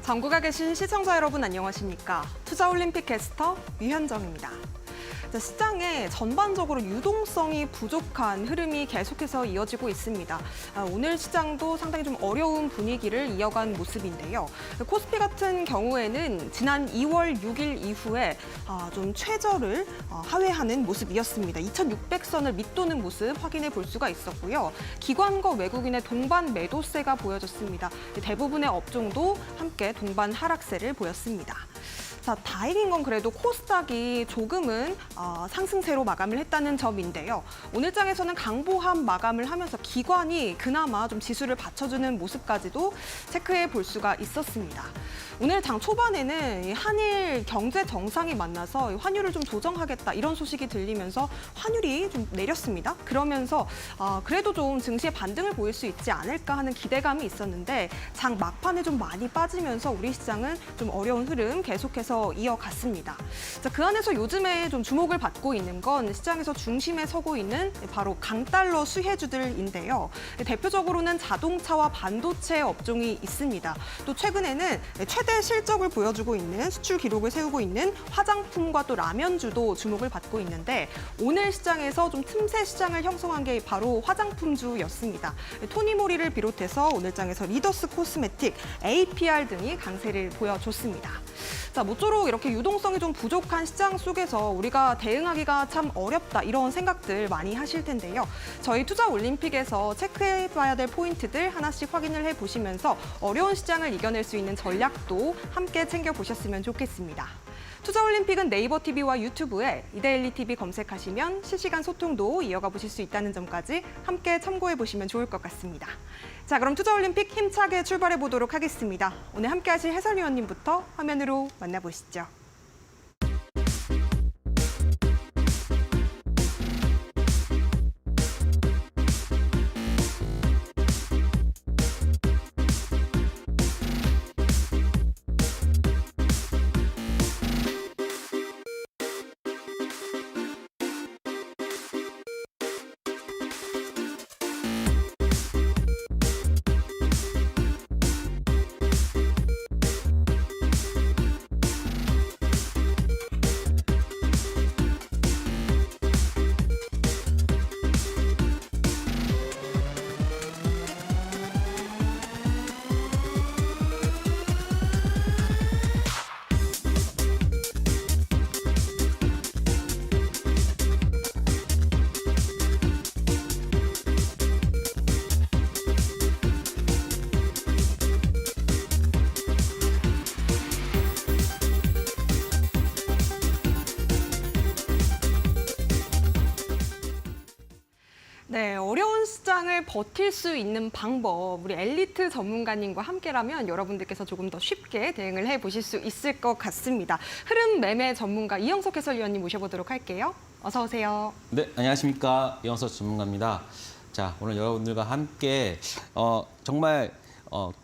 전국에 계신 시청자 여러분 안녕하십니까? 투자올림픽 캐스터 유현정입니다. 시장에 전반적으로 유동성이 부족한 흐름이 계속해서 이어지고 있습니다. 오늘 시장도 상당히 좀 어려운 분위기를 이어간 모습인데요. 코스피 같은 경우에는 지난 2월 6일 이후에 좀 최저를 하회하는 모습이었습니다. 2,600선을 밑도는 모습 확인해 볼 수가 있었고요. 기관과 외국인의 동반 매도세가 보여졌습니다. 대부분의 업종도 함께 동반 하락세를 보였습니다. 자, 다행인 건 그래도 코스닥이 조금은 상승세로 마감을 했다는 점인데요. 오늘 장에서는 강보합 마감을 하면서 기관이 그나마 좀 지수를 받쳐주는 모습까지도 체크해 볼 수가 있었습니다. 오늘 장 초반에는 한일 경제 정상이 만나서 환율을 좀 조정하겠다 이런 소식이 들리면서 환율이 좀 내렸습니다. 그러면서 그래도 좀 증시에 반등을 보일 수 있지 않을까 하는 기대감이 있었는데 장 막판에 좀 많이 빠지면서 우리 시장은 좀 어려운 흐름 계속해서 이어갔습니다. 자, 그 안에서 요즘에 좀 주목을 받고 있는 건 시장에서 중심에 서고 있는 바로 강달러 수혜주들인데요. 대표적으로는 자동차와 반도체 업종이 있습니다. 또 최근에는 최대 실적을 보여주고 있는 수출 기록을 세우고 있는 화장품과 또 라면주도 주목을 받고 있는데 오늘 시장에서 좀 틈새 시장을 형성한 게 바로 화장품주였습니다. 토니모리를 비롯해서 오늘 장에서 리더스 코스메틱, APR 등이 강세를 보여줬습니다. 자, 모쪼록 이렇게 유동성이 좀 부족한 시장 속에서 우리가 대응하기가 참 어렵다 이런 생각들 많이 하실 텐데요. 저희 투자올림픽에서 체크해봐야 될 포인트들 하나씩 확인을 해보시면서 어려운 시장을 이겨낼 수 있는 전략도 함께 챙겨보셨으면 좋겠습니다. 투자올림픽은 네이버 TV와 유튜브에 이데일리 TV 검색하시면 실시간 소통도 이어가 보실 수 있다는 점까지 함께 참고해 보시면 좋을 것 같습니다. 자, 그럼 투자올림픽 힘차게 출발해 보도록 하겠습니다. 오늘 함께 하실 해설위원님부터 화면으로 만나보시죠. 네, 어려운 시장을 버틸 수 있는 방법, 우리 엘리트 전문가님과 함께라면 여러분들께서 조금 더 쉽게 대응을 해보실 수 있을 것 같습니다. 흐름 매매 전문가 이영석 해설위원님 모셔보도록 할게요. 어서 오세요. 네, 안녕하십니까. 이영석 전문가입니다. 자, 오늘 여러분들과 함께 정말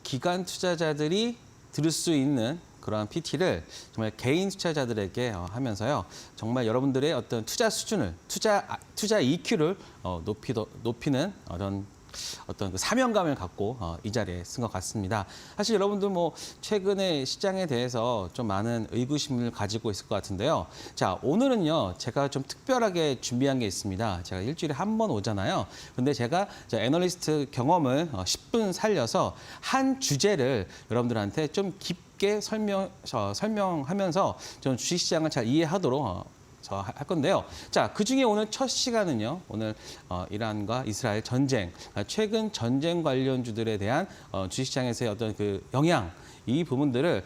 기관 투자자들이 들을 수 있는 그러한 PT를 정말 개인 투자자들에게 하면서요. 정말 여러분들의 어떤 투자 수준을, 투자 EQ를 높이는 어떤 그 사명감을 갖고 이 자리에 쓴 것 같습니다. 사실 여러분들 뭐 최근에 시장에 대해서 좀 많은 의구심을 가지고 있을 것 같은데요. 자, 오늘은요, 제가 좀 특별하게 준비한 게 있습니다. 제가 일주일에 한 번 오잖아요. 근데 제가 애널리스트 경험을 10분 살려서 한 주제를 여러분들한테 좀 깊게 설명하면서 좀 주식시장을 잘 이해하도록 할 건데요. 자, 그중에 오늘 첫 시간은요. 오늘 이란과 이스라엘 전쟁, 최근 전쟁 관련주들에 대한 주식시장에서의 어떤 그 영향, 이 부분들을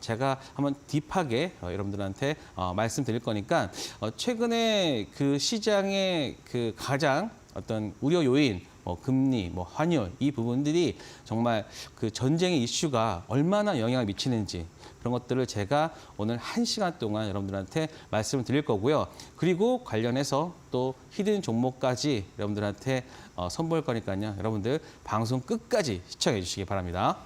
제가 한번 딥하게 여러분들한테 말씀드릴 거니까 최근에 그 시장의 그 가장 어떤 우려 요인, 금리, 환율 이 부분들이 정말 그 전쟁의 이슈가 얼마나 영향을 미치는지 그런 것들을 제가 오늘 1시간 동안 여러분들한테 말씀을 드릴 거고요. 그리고 관련해서 또 히든 종목까지 여러분들한테 선보일 거니까요. 여러분들 방송 끝까지 시청해 주시기 바랍니다.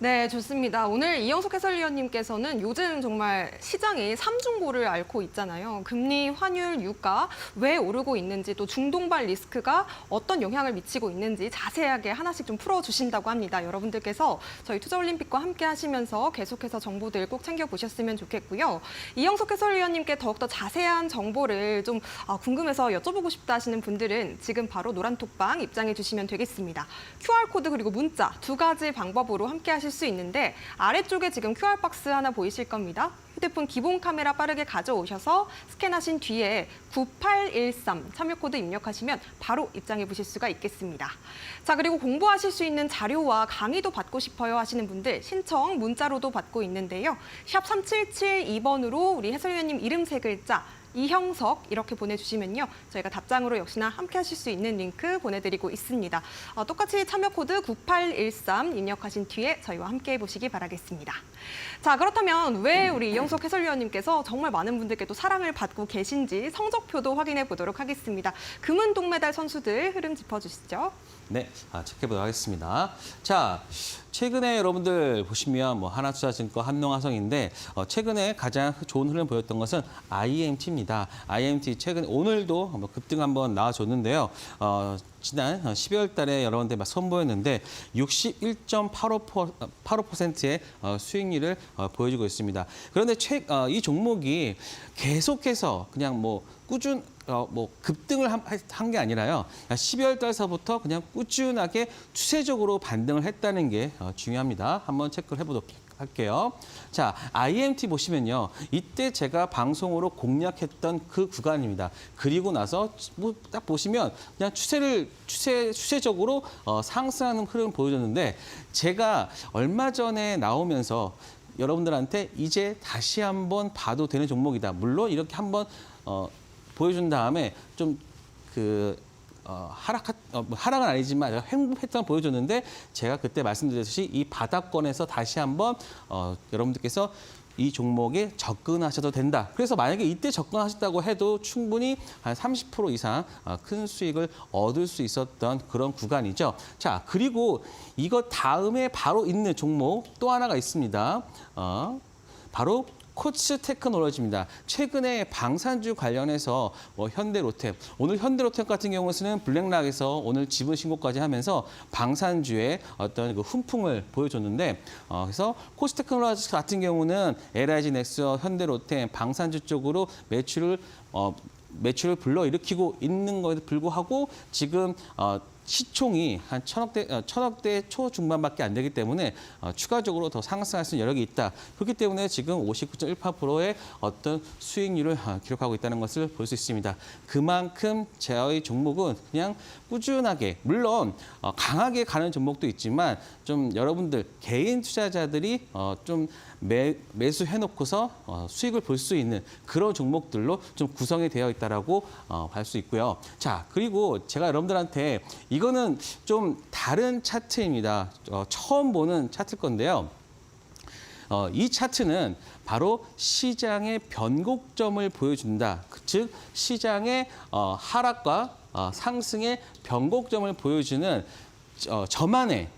네, 좋습니다. 오늘 이영석 해설위원님께서는 요즘 정말 시장이 삼중고를 앓고 있잖아요. 금리, 환율, 유가 왜 오르고 있는지 또 중동발 리스크가 어떤 영향을 미치고 있는지 자세하게 하나씩 좀 풀어주신다고 합니다. 여러분들께서 저희 투자올림픽과 함께 하시면서 계속해서 정보들 꼭 챙겨보셨으면 좋겠고요. 이영석 해설위원님께 더욱더 자세한 정보를 좀 궁금해서 여쭤보고 싶다 하시는 분들은 지금 바로 노란톡방 입장해 주시면 되겠습니다. QR코드 그리고 문자 두 가지 방법으로 함께 하실 수 있는데 아래쪽에 지금 QR박스 하나 보이실 겁니다. 휴대폰 기본 카메라 빠르게 가져오셔서 스캔하신 뒤에 9813 참여코드 입력하시면 바로 입장해 보실 수가 있겠습니다. 자, 그리고 공부하실 수 있는 자료와 강의도 받고 싶어요 하시는 분들 신청 문자로도 받고 있는데요. 샵 3772번으로 우리 해설위원님 이름 세 글자 이형석 이렇게 보내주시면요. 저희가 답장으로 역시나 함께 하실 수 있는 링크 보내드리고 있습니다. 똑같이 참여 코드 9813 입력하신 뒤에 저희와 함께 해보시기 바라겠습니다. 자, 그렇다면 왜 우리 이형석 해설위원님께서 정말 많은 분들께 또 사랑을 받고 계신지 성적표도 확인해 보도록 하겠습니다. 금은 동메달 선수들 흐름 짚어주시죠. 네, 체크해보도록 하겠습니다. 자, 최근에 여러분들 보시면 뭐 하나투자증권, 한농화성인데 최근에 가장 좋은 흐름 보였던 것은 IMT입니다. IMT 최근 오늘도 뭐 급등 한번 나와줬는데요. 지난 12월 달에 여러분들 선보였는데 61.85%의 수익률을 보여주고 있습니다. 그런데 이 종목이 계속해서 그냥 뭐 급등을 한 게 아니라요. 12월 달서부터 그냥 꾸준하게 추세적으로 반등을 했다는 게 중요합니다. 한번 체크를 해보도록 할게요. 자, IMT 보시면요. 이때 제가 방송으로 공략했던 그 구간입니다. 그리고 나서 딱 보시면 그냥 추세적으로 상승하는 흐름을 보여줬는데 제가 얼마 전에 나오면서 여러분들한테 이제 다시 한번 봐도 되는 종목이다. 물론 이렇게 한번 보여준 다음에 좀 하락은 아니지만 횡보 패턴 보여줬는데 제가 그때 말씀드렸듯이 이 바닥권에서 다시 한번 여러분들께서 이 종목에 접근하셔도 된다. 그래서 만약에 이때 접근하셨다고 해도 충분히 한 30% 이상 큰 수익을 얻을 수 있었던 그런 구간이죠. 자, 그리고 이거 다음에 바로 있는 종목 또 하나가 있습니다. 바로 코츠 테크놀로지입니다. 최근에 방산주 관련해서 현대로템, 오늘 현대로템 같은 경우는 블랙락에서 오늘 지분 신고까지 하면서 방산주의 어떤 그 훈풍을 보여줬는데 그래서 코츠 테크놀로지 같은 경우는 LIG 넥스, 현대로템, 방산주 쪽으로 매출을 불러일으키고 있는 것에도 불구하고 지금 시총이 한 1,000억대 초중반밖에 안 되기 때문에 추가적으로 더 상승할 수 있는 여력이 있다. 그렇기 때문에 지금 59.18%의 어떤 수익률을 기록하고 있다는 것을 볼 수 있습니다. 그만큼 저희 종목은 그냥 꾸준하게, 물론 강하게 가는 종목도 있지만 좀 여러분들 개인 투자자들이 좀 매수해놓고서 수익을 볼 수 있는 그런 종목들로 좀 구성이 되어 있다라고 볼 수 있고요. 자, 그리고 제가 여러분들한테 이거는 좀 다른 차트입니다. 처음 보는 차트일 건데요. 이 차트는 바로 시장의 변곡점을 보여준다. 즉, 시장의 하락과 상승의 변곡점을 보여주는 저만의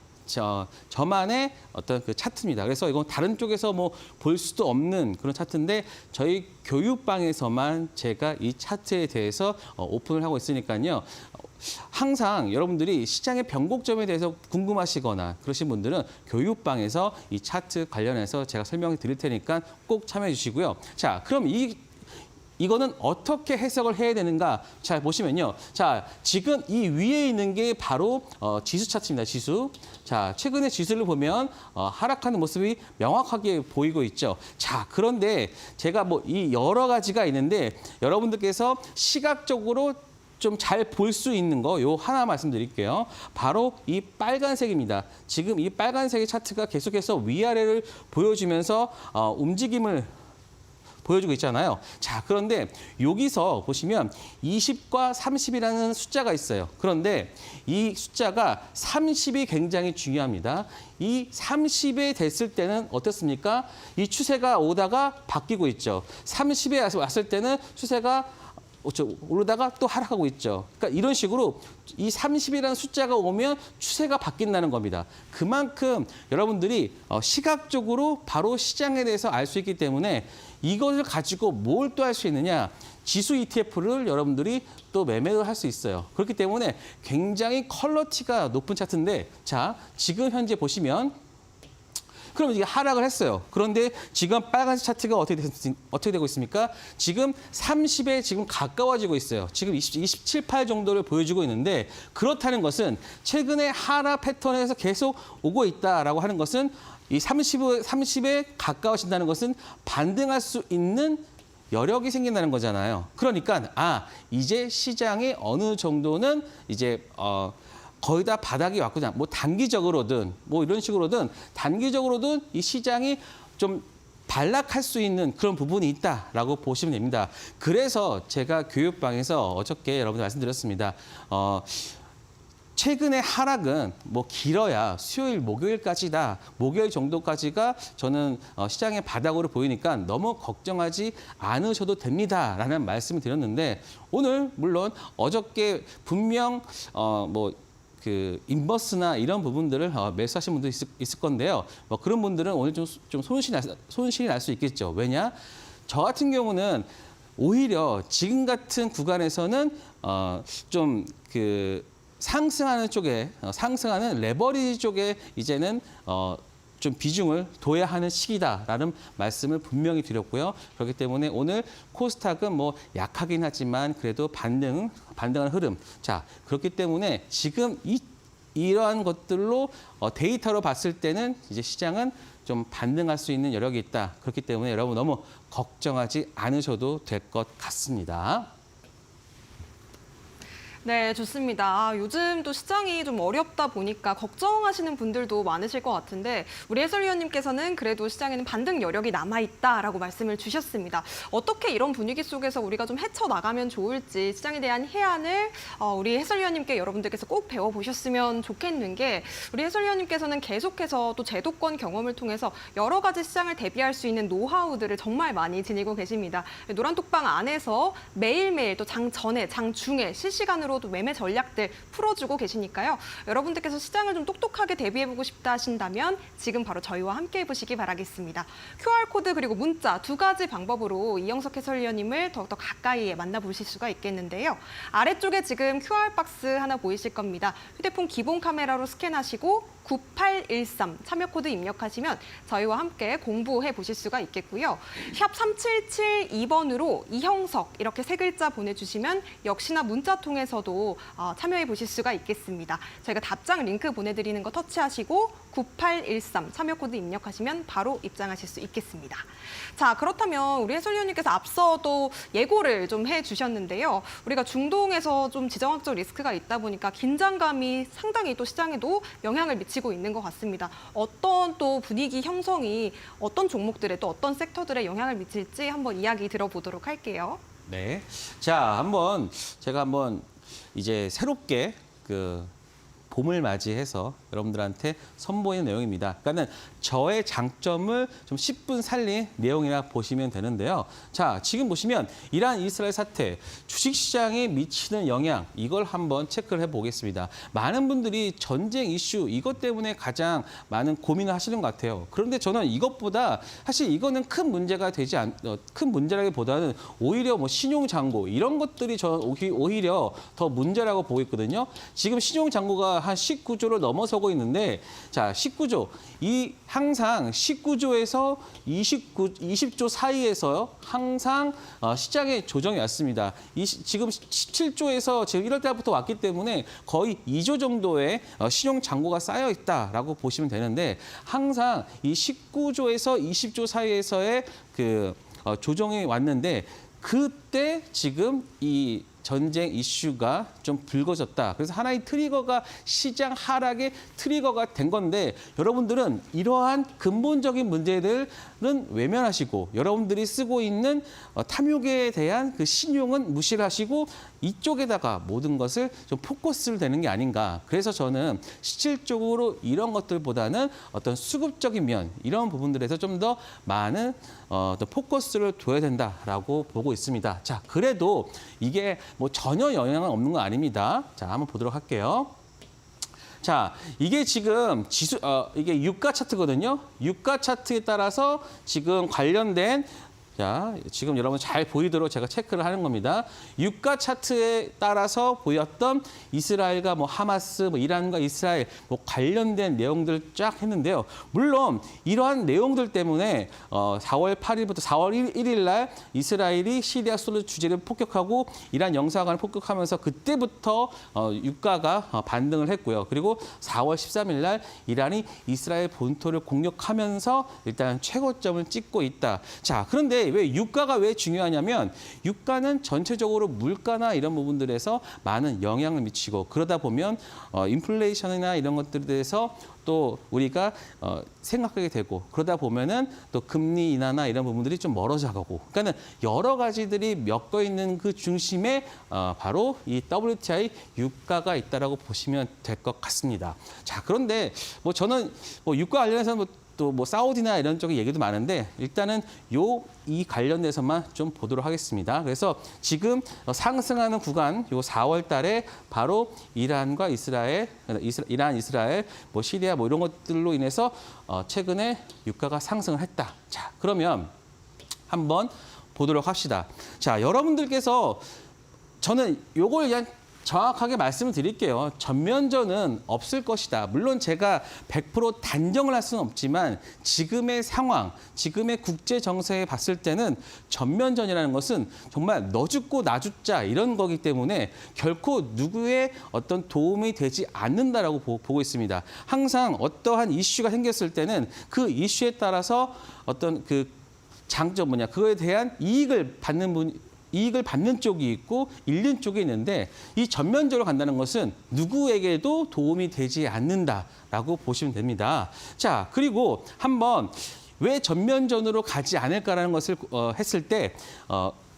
어떤 그 차트입니다. 그래서 이건 다른 쪽에서 뭐 볼 수도 없는 그런 차트인데 저희 교육방에서만 제가 이 차트에 대해서 오픈을 하고 있으니까요. 항상 여러분들이 시장의 변곡점에 대해서 궁금하시거나 그러신 분들은 교육방에서 이 차트 관련해서 제가 설명을 드릴 테니까 꼭 참여해 주시고요. 자, 그럼 이거는 어떻게 해석을 해야 되는가? 자, 보시면요. 자, 지금 이 위에 있는 게 바로 지수 차트입니다. 지수. 자, 최근에 지수를 보면 하락하는 모습이 명확하게 보이고 있죠. 자, 그런데 제가 이 여러 가지가 있는데 여러분들께서 시각적으로 좀 잘 볼 수 있는 거 요 하나 말씀드릴게요. 바로 이 빨간색입니다. 지금 이 빨간색의 차트가 계속해서 위아래를 보여주면서 움직임을 보여주고 있잖아요. 자, 그런데 여기서 보시면 20과 30이라는 숫자가 있어요. 그런데 이 숫자가 30이 굉장히 중요합니다. 이 30에 됐을 때는 어떻습니까? 이 추세가 오다가 바뀌고 있죠. 30에 왔을 때는 추세가 오르다가 또 하락하고 있죠. 그러니까 이런 식으로 이 30이라는 숫자가 오면 추세가 바뀐다는 겁니다. 그만큼 여러분들이 시각적으로 바로 시장에 대해서 알 수 있기 때문에 이것을 가지고 뭘 또 할 수 있느냐. 지수 ETF를 여러분들이 또 매매를 할 수 있어요. 그렇기 때문에 굉장히 퀄러티가 높은 차트인데 자, 지금 현재 보시면 그럼 이게 하락을 했어요. 그런데 지금 빨간색 차트가 어떻게 되고 있습니까? 지금 30에 지금 가까워지고 있어요. 지금 27, 8 정도를 보여주고 있는데 그렇다는 것은 최근에 하락 패턴에서 계속 오고 있다라고 하는 것은 이 30에 가까워진다는 것은 반등할 수 있는 여력이 생긴다는 거잖아요. 그러니까 이제 시장이 어느 정도는 이제 거의 다 바닥이 왔구나. 뭐 단기적으로든 뭐 이런 식으로든 단기적으로든 이 시장이 좀 반락할 수 있는 그런 부분이 있다라고 보시면 됩니다. 그래서 제가 교육방에서 어저께 여러분들 말씀드렸습니다. 최근의 하락은 뭐 길어야 수요일, 목요일까지다. 목요일 정도까지가 저는 시장의 바닥으로 보이니까 너무 걱정하지 않으셔도 됩니다라는 말씀을 드렸는데 오늘 물론 어저께 분명 인버스나 이런 부분들을 매수하신 분도 있을 건데요. 뭐 그런 분들은 오늘 좀 손실이 날 수 있겠죠. 왜냐? 저 같은 경우는 오히려 지금 같은 구간에서는 상승하는 쪽에 상승하는 레버리지 쪽에 이제는 좀 비중을 둬야 하는 시기다라는 말씀을 분명히 드렸고요. 그렇기 때문에 오늘 코스닥은 뭐 약하긴 하지만 그래도 반등하는 흐름. 자, 그렇기 때문에 지금 이러한 것들로 데이터로 봤을 때는 이제 시장은 좀 반등할 수 있는 여력이 있다. 그렇기 때문에 여러분 너무 걱정하지 않으셔도 될 것 같습니다. 네, 좋습니다. 요즘 또 시장이 좀 어렵다 보니까 걱정하시는 분들도 많으실 것 같은데 우리 해설위원님께서는 그래도 시장에는 반등 여력이 남아있다라고 말씀을 주셨습니다. 어떻게 이런 분위기 속에서 우리가 좀 헤쳐나가면 좋을지 시장에 대한 해안을 우리 해설위원님께 여러분들께서 꼭 배워보셨으면 좋겠는 게 우리 해설위원님께서는 계속해서 또 제도권 경험을 통해서 여러 가지 시장을 대비할 수 있는 노하우들을 정말 많이 지니고 계십니다. 노란톡방 안에서 매일매일 또 장 전에, 장 중에 실시간으로 또 매매 전략들 풀어주고 계시니까요. 여러분들께서 시장을 좀 똑똑하게 대비해보고 싶다 하신다면 지금 바로 저희와 함께 해보시기 바라겠습니다. QR코드 그리고 문자 두 가지 방법으로 이영석 해설위원님을 더욱더 가까이 만나보실 수가 있겠는데요. 아래쪽에 지금 QR박스 하나 보이실 겁니다. 휴대폰 기본 카메라로 스캔하시고 9813 참여코드 입력하시면 저희와 함께 공부해 보실 수가 있겠고요. 샵 3772번으로 이형석 이렇게 세 글자 보내주시면 역시나 문자 통해서도 참여해 보실 수가 있겠습니다. 저희가 답장 링크 보내드리는 거 터치하시고 9813 참여코드 입력하시면 바로 입장하실 수 있겠습니다. 자, 그렇다면 우리 해설위원님께서 앞서도 예고를 좀 해주셨는데요. 우리가 중동에서 좀 지정학적 리스크가 있다 보니까 긴장감이 상당히 또 시장에도 영향을 미치고 있는 것 같습니다. 어떤 또 분위기 형성이 어떤 종목들에 또 어떤 섹터들에 영향을 미칠지 한번 이야기 들어보도록 할게요. 네. 자, 제가 이제 새롭게 봄을 맞이해서 여러분들한테 선보이는 내용입니다. 그러니까는 저의 장점을 좀 10분 살린 내용이라 보시면 되는데요. 자, 지금 보시면 이란 이스라엘 사태, 주식시장에 미치는 영향, 이걸 한번 체크를 해보겠습니다. 많은 분들이 전쟁 이슈, 이것 때문에 가장 많은 고민을 하시는 것 같아요. 그런데 저는 이것보다 사실 이거는 큰 문제라기보다는 오히려 뭐 신용장고, 이런 것들이 저는 오히려 더 문제라고 보고 있거든요. 지금 신용장고가 한 19조를 넘어서고 있는데, 자, 19조. 항상 19조에서 20조 사이에서 항상 시장의 조정이 왔습니다. 지금 17조에서 지금 1월 달부터 왔기 때문에 거의 2조 정도의 신용 잔고가 쌓여 있다라고 보시면 되는데, 항상 이 19조에서 20조 사이에서의 조정이 왔는데, 그때 지금 이 전쟁 이슈가 좀 불거졌다. 그래서 하나의 트리거가 시장 하락의 트리거가 된 건데, 여러분들은 이러한 근본적인 문제들은 외면하시고 여러분들이 쓰고 있는 탐욕에 대한 그 신용은 무시를 하시고 이쪽에다가 모든 것을 좀 포커스를 되는 게 아닌가. 그래서 저는 실질적으로 이런 것들보다는 어떤 수급적인 면 이런 부분들에서 좀 더 많은 어떤 포커스를 둬야 된다라고 보고 있습니다. 자, 그래도 이게 뭐 전혀 영향은 없는 거 아닙니다. 자, 한번 보도록 할게요. 자, 이게 지금 이게 유가 차트거든요. 유가 차트에 따라서 지금 관련된 자, 지금 여러분 잘 보이도록 제가 체크를 하는 겁니다. 유가 차트에 따라서 보였던 이스라엘과 뭐 하마스, 뭐 이란과 이스라엘 뭐 관련된 내용들 쫙 했는데요. 물론 이러한 내용들 때문에 4월 8일부터 4월 1일 날 이스라엘이 시리아 솔루 주재를 폭격하고 이란 영사관을 폭격하면서 그때부터 유가가 반등을 했고요. 그리고 4월 13일 날 이란이 이스라엘 본토를 공격하면서 일단 최고점을 찍고 있다. 자, 그런데 왜 유가가 왜 중요하냐면 유가는 전체적으로 물가나 이런 부분들에서 많은 영향을 미치고 그러다 보면 인플레이션이나 이런 것들에 대해서 또 우리가 생각하게 되고 그러다 보면은 또 금리 인하나 이런 부분들이 좀 멀어져 가고 그러니까는 여러 가지들이 엮여 있는 그 중심에 바로 이 WTI 유가가 있다라고 보시면 될 것 같습니다. 자, 그런데 뭐 저는 뭐 유가 관련해서 또 뭐 사우디나 이런 쪽의 얘기도 많은데 일단은 이 관련돼서만 좀 보도록 하겠습니다. 그래서 지금 상승하는 구간 요 4월 달에 바로 이란과 이스라엘, 뭐 시리아 뭐 이런 것들로 인해서 최근에 유가가 상승을 했다. 자, 그러면 한번 보도록 합시다. 자, 여러분들께서 저는 요걸 그냥 정확하게 말씀을 드릴게요. 전면전은 없을 것이다. 물론 제가 100% 단정을 할 수는 없지만 지금의 상황, 지금의 국제 정세에 봤을 때는 전면전이라는 것은 정말 너 죽고 나 죽자 이런 거기 때문에 결코 누구의 어떤 도움이 되지 않는다라고 보고 있습니다. 항상 어떠한 이슈가 생겼을 때는 그 이슈에 따라서 어떤 그 장점 그거에 대한 이익을 받는 쪽이 있고 잃는 쪽이 있는데 이 전면적으로 간다는 것은 누구에게도 도움이 되지 않는다라고 보시면 됩니다. 자, 그리고 한번 왜 전면전으로 가지 않을까라는 것을 했을 때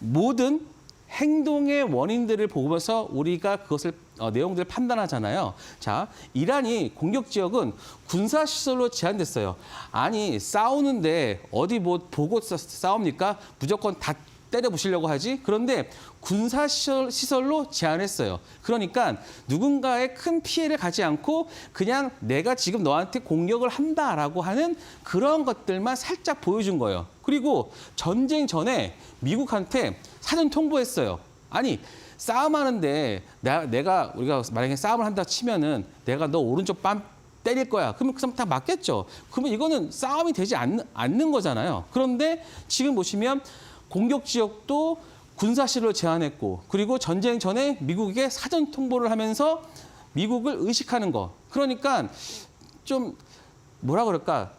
모든 행동의 원인들을 보면서 우리가 그것을 내용들을 판단하잖아요. 자, 이란이 공격 지역은 군사 시설로 제한됐어요. 아니 싸우는데 어디 뭐 보고 싸웁니까? 무조건 다 때려 부시려고 하지. 그런데 군사 시설로 제한했어요. 그러니까 누군가의 큰 피해를 가지 않고 그냥 내가 지금 너한테 공격을 한다라고 하는 그런 것들만 살짝 보여준 거예요. 그리고 전쟁 전에 미국한테 사전 통보했어요. 아니 싸움하는데 우리가 만약에 싸움을 한다 치면은 내가 너 오른쪽 뺨 때릴 거야. 그러면 그 사람 다 맞겠죠. 그러면 이거는 싸움이 되지 않는 거잖아요. 그런데 지금 보시면 공격 지역도 군사시설로 제한했고 그리고 전쟁 전에 미국에게 사전 통보를 하면서 미국을 의식하는 거. 그러니까 좀 뭐라 그럴까?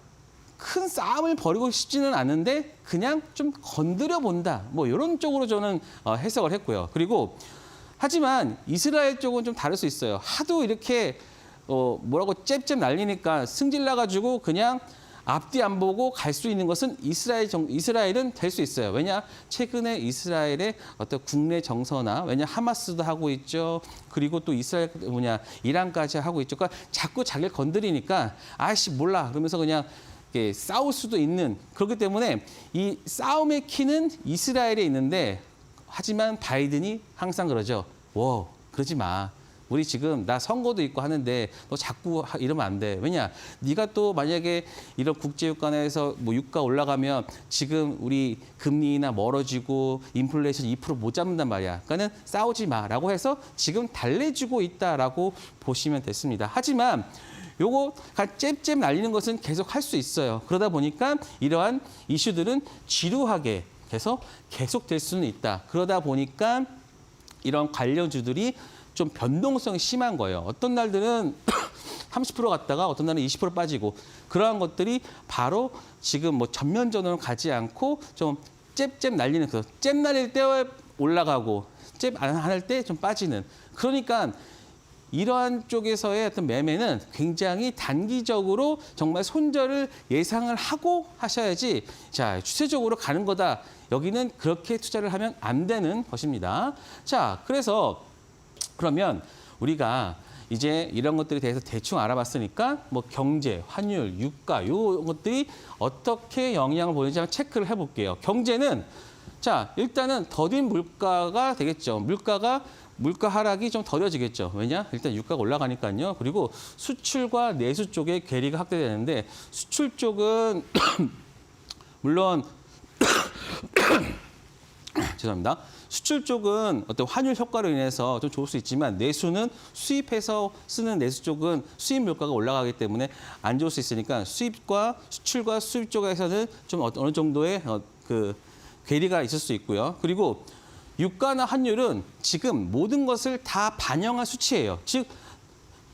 큰 싸움을 벌이고 싶지는 않은데 그냥 좀 건드려 본다. 뭐 이런 쪽으로 저는 해석을 했고요. 그리고 하지만 이스라엘 쪽은 좀 다를 수 있어요. 하도 이렇게 뭐라고 잽잽 날리니까 승질 나가지고 그냥 앞뒤 안 보고 갈 수 있는 것은 이스라엘은 될 수 있어요. 왜냐? 최근에 이스라엘의 어떤 국내 정서나 왜냐 하마스도 하고 있죠. 그리고 또 이란까지 하고 있죠. 그러니까 자꾸 자기를 건드리니까 아이씨 몰라 그러면서 그냥 싸울 수도 있는 그렇기 때문에 이 싸움의 키는 이스라엘에 있는데 하지만 바이든이 항상 그러죠. 그러지 마. 우리 지금 나 선거도 있고 하는데 너 자꾸 이러면 안 돼. 왜냐? 네가 또 만약에 이런 국제유가에서 뭐 유가 올라가면 지금 우리 금리나 멀어지고 인플레이션 2% 못 잡는단 말이야. 그러니까는 싸우지 마라고 해서 지금 달래주고 있다라고 보시면 됐습니다. 하지만 요거 잽잽 날리는 것은 계속 할 수 있어요. 그러다 보니까 이러한 이슈들은 지루하게 계속될 수는 있다. 그러다 보니까 이런 관련주들이 좀 변동성이 심한 거예요. 어떤 날들은 30% 갔다가 어떤 날은 20% 빠지고 그러한 것들이 바로 지금 뭐 전면전으로 가지 않고 좀 잽잽 날리는 잽 날릴 때 올라가고 잽 안 할 때 좀 빠지는 그러니까 이러한 쪽에서의 어떤 매매는 굉장히 단기적으로 정말 손절을 예상을 하고 하셔야지 자, 추세적으로 가는 거다. 여기는 그렇게 투자를 하면 안 되는 것입니다. 자, 그래서 그러면 우리가 이제 이런 것들에 대해서 대충 알아봤으니까 뭐 경제, 환율, 유가 이런 것들이 어떻게 영향을 보는지 한번 체크를 해볼게요. 경제는 자, 일단은 더딘 물가가 되겠죠. 물가 하락이 좀 더뎌지겠죠. 왜냐? 일단 유가가 올라가니까요. 그리고 수출과 내수 쪽의 괴리가 확대되는데 수출 쪽은 물론 죄송합니다. 수출 쪽은 어떤 환율 효과로 인해서 좀 좋을 수 있지만 내수는 수입해서 쓰는 내수 쪽은 수입 물가가 올라가기 때문에 안 좋을 수 있으니까 수입과 수출과 수입 쪽에서는 좀 어느 정도의 그 괴리가 있을 수 있고요. 그리고 유가나 환율은 지금 모든 것을 다 반영한 수치예요. 즉,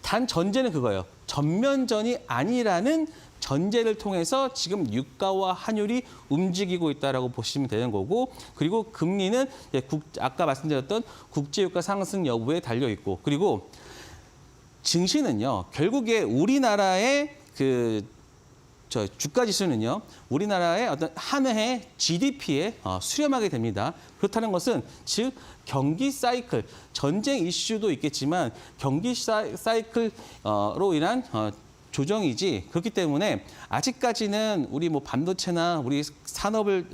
단 전제는 그거예요. 전면전이 아니라는 전제를 통해서 지금 유가와 환율이 움직이고 있다라고 보시면 되는 거고, 그리고 금리는 아까 말씀드렸던 국제유가 상승 여부에 달려 있고, 그리고 증시는요 결국에 우리나라의 주가 지수는요 우리나라의 어떤 한 해의 GDP에 수렴하게 됩니다. 그렇다는 것은 즉 경기 사이클, 전쟁 이슈도 있겠지만 경기 사이클로 인한 조정이지, 그렇기 때문에 아직까지는 우리 뭐 반도체나 우리 산업을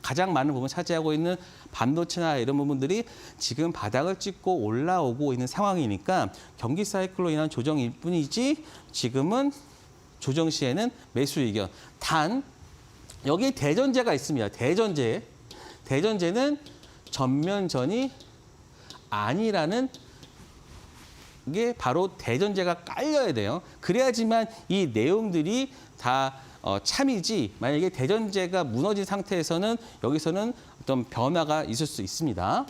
가장 많은 부분 차지하고 있는 반도체나 이런 부분들이 지금 바닥을 찍고 올라오고 있는 상황이니까 경기 사이클로 인한 조정일 뿐이지 지금은 조정 시에는 매수 의견. 단 여기에 대전제가 있습니다. 대전제는 전면전이 아니라는 게 바로 대전제가 깔려야 돼요. 그래야지만 이 내용들이 다 참이지, 만약에 대전제가 무너진 상태에서는 여기서는 어떤 변화가 있을 수 있습니다.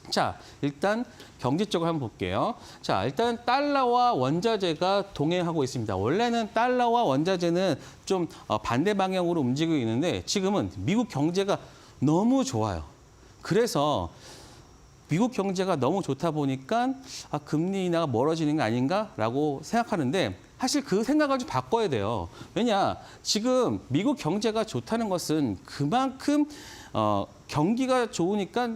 자, 일단 경제 쪽을 한번 볼게요. 자, 일단 달러와 원자재가 동행하고 있습니다. 원래는 달러와 원자재는 좀 반대 방향으로 움직이고 있는데 지금은 미국 경제가 너무 좋아요. 그래서 미국 경제가 너무 좋다 보니까 금리 인하가 멀어지는 게 아닌가라고 생각하는데 사실 그 생각을 좀 바꿔야 돼요. 왜냐, 지금 미국 경제가 좋다는 것은 그만큼 경기가 좋으니까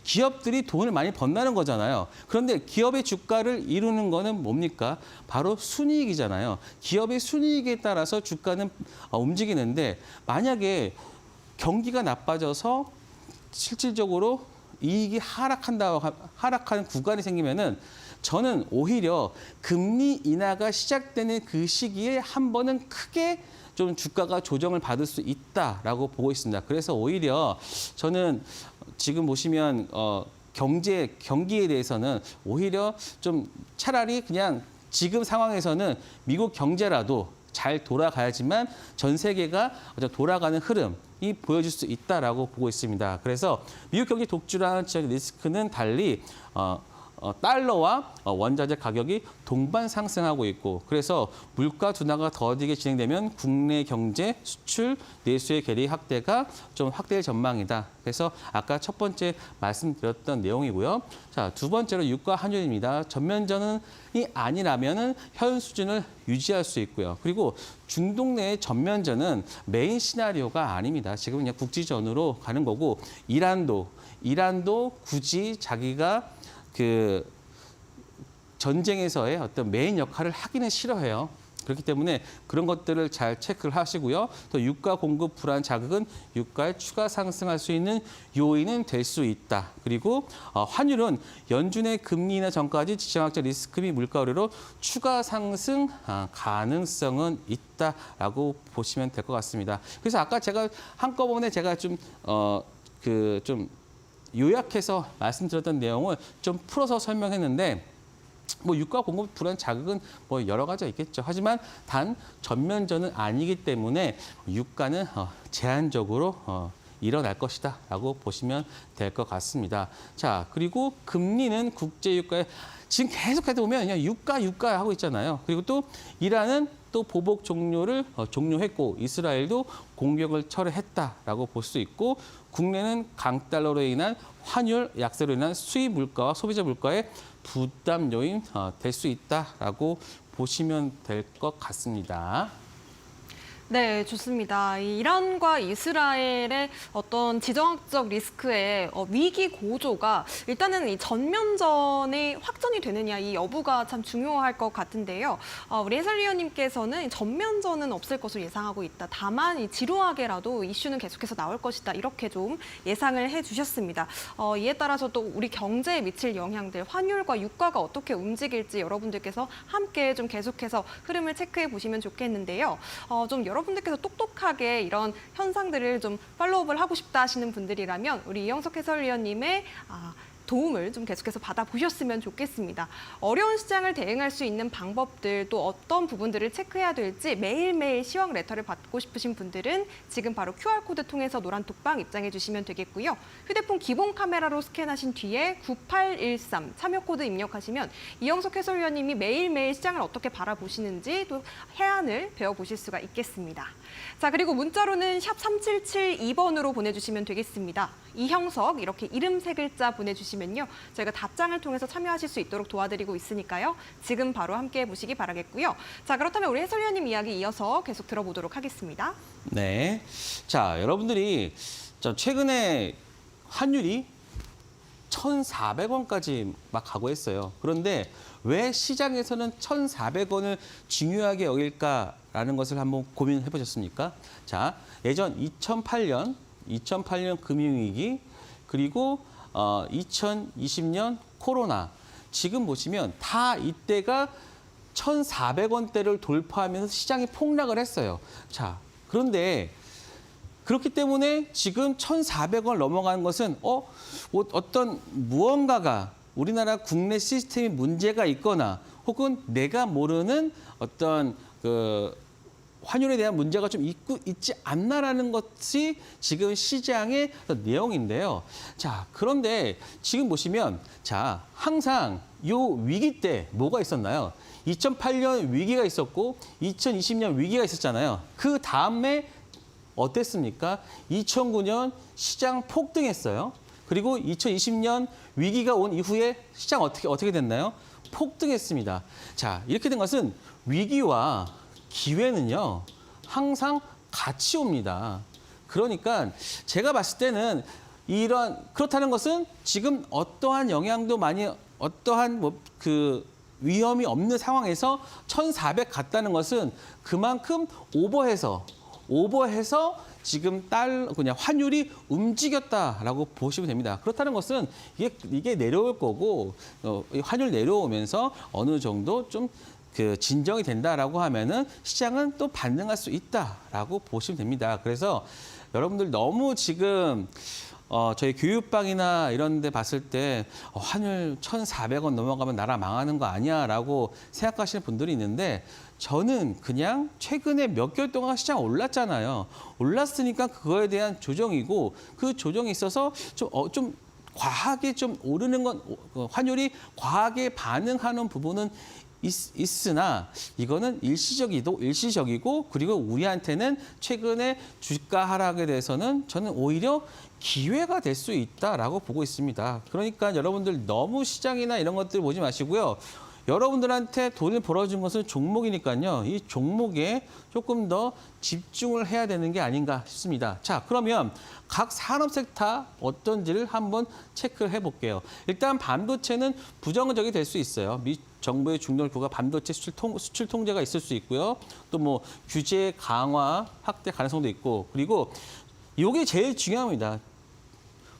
기업들이 돈을 많이 번다는 거잖아요. 그런데 기업의 주가를 이루는 거는 뭡니까? 바로 순이익이잖아요. 기업의 순이익에 따라서 주가는 움직이는데 만약에 경기가 나빠져서 실질적으로 이익이 하락하는 구간이 생기면은 저는 오히려 금리 인하가 시작되는 그 시기에 한 번은 크게 좀 주가가 조정을 받을 수 있다라고 보고 있습니다. 그래서 오히려 저는 지금 보시면 경기에 대해서는 오히려 좀 차라리 그냥 지금 상황에서는 미국 경제라도 잘 돌아가야지만 전 세계가 돌아가는 흐름이 보여줄 수 있다라고 보고 있습니다. 그래서 미국 경기 독주라는 지역의 리스크는 달리 달러와 원자재 가격이 동반 상승하고 있고, 그래서 물가 둔화가 더디게 진행되면 국내 경제, 수출, 내수의 괴리 확대가 좀 확대될 전망이다. 그래서 아까 첫 번째 말씀드렸던 내용이고요. 자, 두 번째로 유가 환율입니다. 전면전이 아니라면은 현 수준을 유지할 수 있고요. 그리고 중동 내의 전면전은 메인 시나리오가 아닙니다. 지금 그냥 국지전으로 가는 거고, 이란도 굳이 자기가 그 전쟁에서의 어떤 메인 역할을 하기는 싫어해요. 그렇기 때문에 그런 것들을 잘 체크를 하시고요. 또 유가 공급 불안 자극은 유가의 추가 상승할 수 있는 요인은 될 수 있다. 그리고 환율은 연준의 금리 인하 전까지 지정학적 리스크 및 물가 우려로 추가 상승 가능성은 있다라고 보시면 될 것 같습니다. 그래서 아까 제가 한꺼번에 제가 좀 요약해서 말씀드렸던 내용을 좀 풀어서 설명했는데, 뭐 유가 공급 불안 자극은 뭐 여러 가지가 있겠죠. 하지만 단 전면전은 아니기 때문에 유가는 제한적으로 일어날 것이다라고 보시면 될 것 같습니다. 자, 그리고 금리는 국제 유가에 지금 계속해서 보면 그냥 유가 하고 있잖아요. 그리고 또 이란은 또 보복 종료를 종료했고 이스라엘도 공격을 철회했다라고 볼 수 있고 국내는 강달러로 인한 환율 약세로 인한 수입 물가와 소비자 물가의 부담 요인 될 수 있다라고 보시면 될 것 같습니다. 네, 좋습니다. 이 이란과 이스라엘의 어떤 지정학적 리스크의 위기 고조가 일단은 이 전면전이 확전이 되느냐 이 여부가 참 중요할 것 같은데요. 우리 해설위원님께서는 전면전은 없을 것으로 예상하고 있다. 다만 이 지루하게라도 이슈는 계속해서 나올 것이다. 이렇게 좀 예상을 해주셨습니다. 이에 따라서 또 우리 경제에 미칠 영향들, 환율과 유가가 어떻게 움직일지 여러분들께서 함께 좀 계속해서 흐름을 체크해 보시면 좋겠는데요. 좀 여러분들께서 똑똑하게 이런 현상들을 좀 팔로우업을 하고 싶다 하시는 분들이라면 우리 이영석 해설위원님의 도움을 좀 계속해서 받아보셨으면 좋겠습니다. 어려운 시장을 대응할 수 있는 방법들 또 어떤 부분들을 체크해야 될지 매일매일 시황 레터를 받고 싶으신 분들은 지금 바로 QR코드 통해서 노란 톡방 입장해 주시면 되겠고요. 휴대폰 기본 카메라로 스캔하신 뒤에 9813 참여 코드 입력하시면 이영석 해설위원님이 매일매일 시장을 어떻게 바라보시는지 또 해안을 배워보실 수가 있겠습니다. 자, 그리고 문자로는 샵 3772번으로 보내주시면 되겠습니다. 이형석 이렇게 이름 세 글자 보내주시면요. 저희가 답장을 통해서 참여하실 수 있도록 도와드리고 있으니까요. 지금 바로 함께 해보시기 바라겠고요. 자, 그렇다면 우리 해설위원님 이야기 이어서 계속 들어보도록 하겠습니다. 네. 자, 여러분들이 최근에 환율이 1,400원까지 막 가고 했어요. 그런데 왜 시장에서는 1,400원을 중요하게 여길까라는 것을 한번 고민해 보셨습니까? 자, 예전 2008년 금융위기 그리고 2020년 코로나 지금 보시면 다 이때가 1,400원대를 돌파하면서 시장이 폭락을 했어요. 자, 그런데 그렇기 때문에 지금 1,400원 넘어가는 것은 어떤 무언가가 우리나라 국내 시스템이 문제가 있거나 혹은 내가 모르는 어떤 환율에 대한 문제가 좀 있지 않나라는 것이 지금 시장의 내용인데요. 자, 그런데 지금 보시면 자, 항상 요 위기 때 뭐가 있었나요? 2008년 위기가 있었고 2020년 위기가 있었잖아요. 그 다음에 어땠습니까? 2009년 시장 폭등했어요. 그리고 2020년 위기가 온 이후에 시장 어떻게 됐나요? 폭등했습니다. 자, 이렇게 된 것은 위기와 기회는요, 항상 같이 옵니다. 그러니까 제가 봤을 때는 그렇다는 것은 지금 어떠한 영향도 어떠한 위험이 없는 상황에서 1,400 갔다는 것은 그만큼 오버해서 지금 그냥 환율이 움직였다라고 보시면 됩니다. 그렇다는 것은 이게 내려올 거고 환율 내려오면서 어느 정도 좀 진정이 된다라고 하면은 시장은 또 반등할 수 있다라고 보시면 됩니다. 그래서 여러분들 너무 지금 저희 교육방이나 이런 데 봤을 때 환율 1,400원 넘어가면 나라 망하는 거 아니야라고 생각하시는 분들이 있는데 저는 그냥 최근에 몇 개월 동안 시장 올랐잖아요. 올랐으니까 그거에 대한 조정이고 그 조정이 있어서 좀 과하게 좀 오르는 건 환율이 과하게 반응하는 부분은 있으나 이거는 일시적이고 그리고 우리한테는 최근에 주가 하락에 대해서는 저는 오히려 기회가 될 수 있다라고 보고 있습니다. 그러니까 여러분들 너무 시장이나 이런 것들 보지 마시고요. 여러분들한테 돈을 벌어준 것은 종목이니까요. 이 종목에 조금 더 집중을 해야 되는 게 아닌가 싶습니다. 자, 그러면 각 산업 섹터 어떤지를 한번 체크를 해볼게요. 일단 반도체는 부정적이 될 수 있어요. 미 정부의 중도를 구가 반도체 수출 통제가 있을 수 있고요. 또 뭐 규제 강화 확대 가능성도 있고 그리고 이게 제일 중요합니다.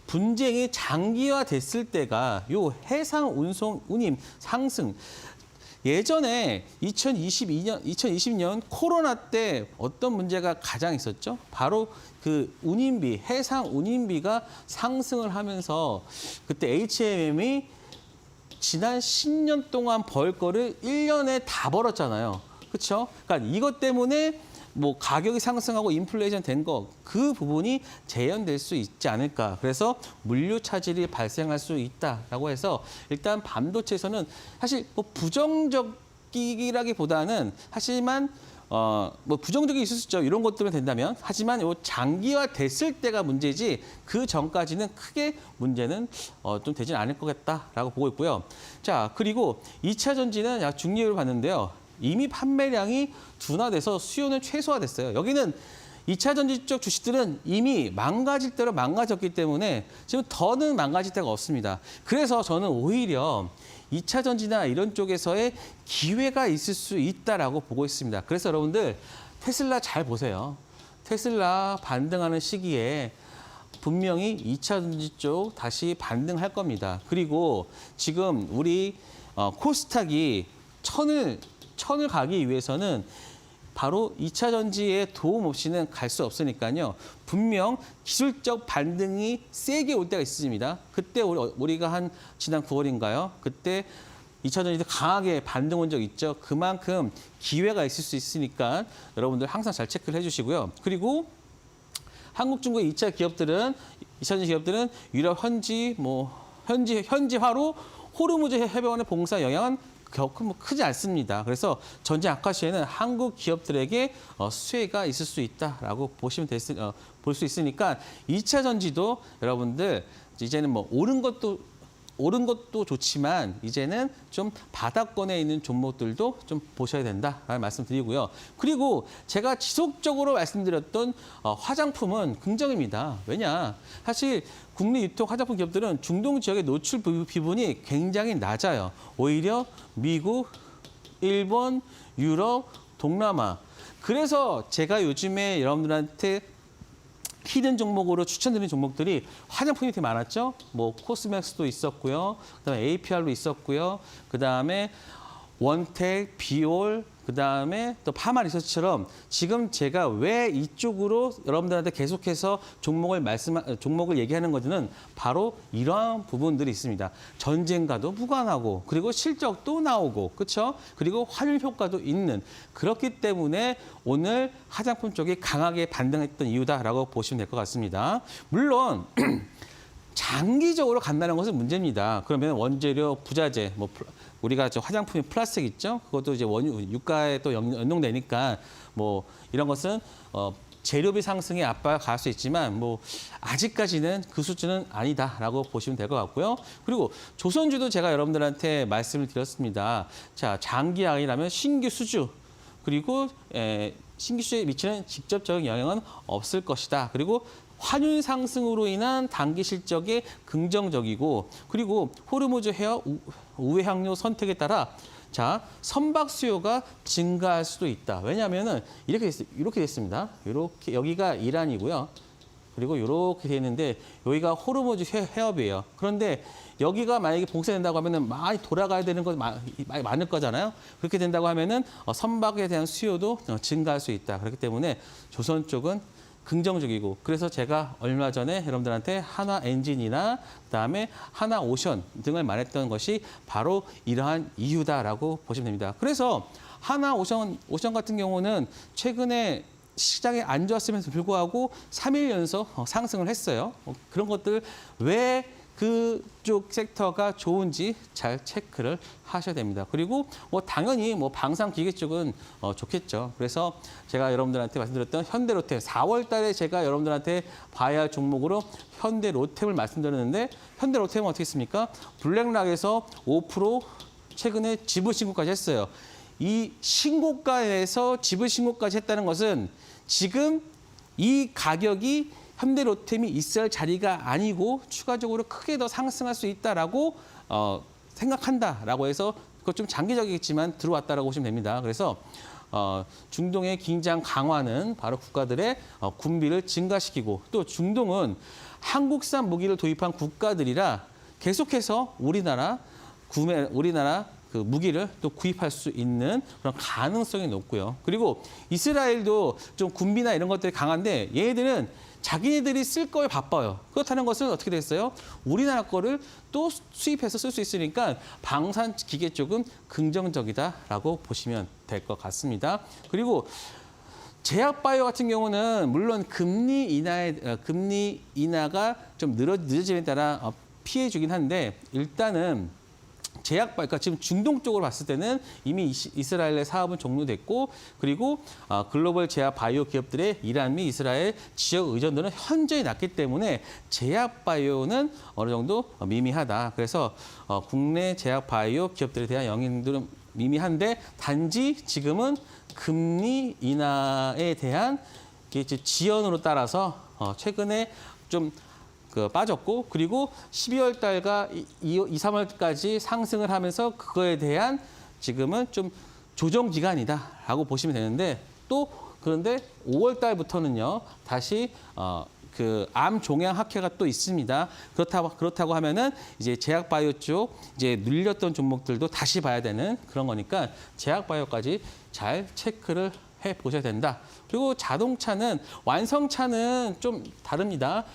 분쟁이 장기화됐을 때가 요 해상 운임 상승. 예전에 2020년 코로나 때 어떤 문제가 가장 있었죠? 바로 운임비, 해상 운임비가 상승을 하면서 그때 HMM이 지난 10년 동안 벌 거를 1년에 다 벌었잖아요. 그렇죠? 그러니까 이것 때문에 뭐 가격이 상승하고 인플레이션 된 그 부분이 재현될 수 있지 않을까. 그래서 물류 차질이 발생할 수 있다라고 해서 일단 반도체에서는 사실 뭐 부정적이라기보다는 하지만 뭐 부정적이 있을 수 있죠. 이런 것들은 된다면. 하지만 요 장기화 됐을 때가 문제지 그 전까지는 크게 문제는 좀 되진 않을 것 같다라고 보고 있고요. 자, 그리고 2차 전지는 약 중립을 봤는데요. 이미 판매량이 둔화돼서 수요는 최소화됐어요. 여기는 2차 전지 쪽 주식들은 이미 망가질 대로 망가졌기 때문에 지금 더는 망가질 데가 없습니다. 그래서 저는 오히려 2차 전지나 이런 쪽에서의 기회가 있을 수 있다라고 보고 있습니다. 그래서 여러분들 테슬라 잘 보세요. 테슬라 반등하는 시기에 분명히 2차 전지 쪽 다시 반등할 겁니다. 그리고 지금 우리 코스닥이 천을 가기 위해서는 바로 2차 전지의 도움 없이는 갈 수 없으니까요. 분명 기술적 반등이 세게 올 때가 있습니다. 그때 우리가 한 지난 9월인가요? 그때 2차 전지도 강하게 반등 온 적 있죠. 그만큼 기회가 있을 수 있으니까 여러분들 항상 잘 체크를 해주시고요. 그리고 한국, 중국 2차 전지 기업들은 유럽 현지화로 호르무즈 해변의 봉사 영향은 결코 크지 않습니다. 그래서 전지 악화 시에는 한국 기업들에게 수혜가 있을 수 있다라고 보시면 볼 수 있으니까 2차 전지도 여러분들 이제는 뭐 오른 것도 좋지만 이제는 좀 바닥권에 있는 종목들도 좀 보셔야 된다라는 말씀드리고요. 그리고 제가 지속적으로 말씀드렸던 화장품은 긍정입니다. 왜냐? 사실 국내 유통 화장품 기업들은 중동 지역의 노출 비중이 굉장히 낮아요. 오히려 미국, 일본, 유럽, 동남아. 그래서 제가 요즘에 여러분들한테 히든 종목으로 추천드리는 종목들이 화장품이 되게 많았죠. 뭐 코스맥스도 있었고요. 그다음에 APR도 있었고요. 그다음에 원텍, 비올, 그다음에 또 파마 리서치처럼 지금 제가 왜 이쪽으로 여러분들한테 계속해서 종목을 얘기하는 것은 바로 이러한 부분들이 있습니다. 전쟁과도 무관하고 그리고 실적도 나오고 그렇죠? 그리고 환율 효과도 있는 그렇기 때문에 오늘 화장품 쪽이 강하게 반등했던 이유다라고 보시면 될 것 같습니다. 물론 장기적으로 간다는 것은 문제입니다. 그러면 원재료, 부자재, 뭐 우리가 저 화장품이 플라스틱 있죠? 그것도 이제 유가에 또 연동되니까 뭐 이런 것은 재료비 상승에 압박을 가할 수 있지만 뭐 아직까지는 그 수준은 아니다라고 보시면 될 것 같고요. 그리고 조선주도 제가 여러분들한테 말씀을 드렸습니다. 자, 장기약이라면 신규 수주 그리고 신규 수주에 미치는 직접적인 영향은 없을 것이다. 그리고 환율 상승으로 인한 단기 실적에 긍정적이고 그리고 호르무즈 헤어 우회 항로 선택에 따라 자 선박 수요가 증가할 수도 있다. 왜냐하면은 이렇게 됐습니다. 이렇게 여기가 이란이고요. 그리고 이렇게 돼 있는데 여기가 호르무즈 해협이에요. 그런데 여기가 만약에 봉쇄된다고 하면은 많이 돌아가야 되는 거 많을 거잖아요. 그렇게 된다고 하면은 선박에 대한 수요도 증가할 수 있다. 그렇기 때문에 조선 쪽은 긍정적이고 그래서 제가 얼마 전에 여러분들한테 하나 엔진이나 그다음에 하나 오션 등을 말했던 것이 바로 이러한 이유다라고 보시면 됩니다. 그래서 하나 오션 같은 경우는 최근에 시장이 안 좋았음에도 불구하고 3일 연속 상승을 했어요. 그런 것들 왜 그쪽 섹터가 좋은지 잘 체크를 하셔야 됩니다. 그리고 뭐 당연히 뭐 방산 기계 쪽은 좋겠죠. 그래서 제가 여러분들한테 말씀드렸던 현대로템 4월 달에 제가 여러분들한테 봐야 할 종목으로 현대로템을 말씀드렸는데 현대로템은 어떻게 했습니까? 블랙락에서 5% 최근에 지분 신고까지 했어요. 이 신고가에서 지분 신고까지 했다는 것은 지금 이 가격이 현대로템이 있어야 할 자리가 아니고 추가적으로 크게 더 상승할 수 있다라고 생각한다라고 해서 그것 좀 장기적이겠지만 들어왔다라고 보시면 됩니다. 그래서 중동의 긴장 강화는 바로 국가들의 군비를 증가시키고 또 중동은 한국산 무기를 도입한 국가들이라 계속해서 우리나라 그 무기를 또 구입할 수 있는 그런 가능성이 높고요. 그리고 이스라엘도 좀 군비나 이런 것들이 강한데 얘네들은 자기네들이 쓸 거에 바빠요. 그렇다는 것은 어떻게 됐어요? 우리나라 거를 또 수입해서 쓸 수 있으니까 방산 기계 쪽은 긍정적이다라고 보시면 될 것 같습니다. 그리고 제약바이오 같은 경우는 물론 금리 인하가 좀 늦어짐에 따라 피해 주긴 한데 일단은 그러니까 지금 중동 쪽으로 봤을 때는 이미 이스라엘의 사업은 종료됐고, 그리고 글로벌 제약 바이오 기업들의 이란 및 이스라엘 지역 의존도는 현저히 낮기 때문에 제약 바이오는 어느 정도 미미하다. 그래서 국내 제약 바이오 기업들에 대한 영향들은 미미한데, 단지 지금은 금리 인하에 대한 지연으로 따라서 최근에 좀 빠졌고, 그리고 12월 달과 2, 3월까지 상승을 하면서 그거에 대한 지금은 좀 조정 기간이다라고 보시면 되는데, 또 그런데 5월 달부터는요 다시 그 암 종양 학회가 또 있습니다. 그렇다고 하면은 이제 제약 바이오 쪽 이제 눌렸던 종목들도 다시 봐야 되는 그런 거니까 제약 바이오까지 잘 체크를 해 보셔야 된다. 그리고 자동차는 완성차는 좀 다릅니다.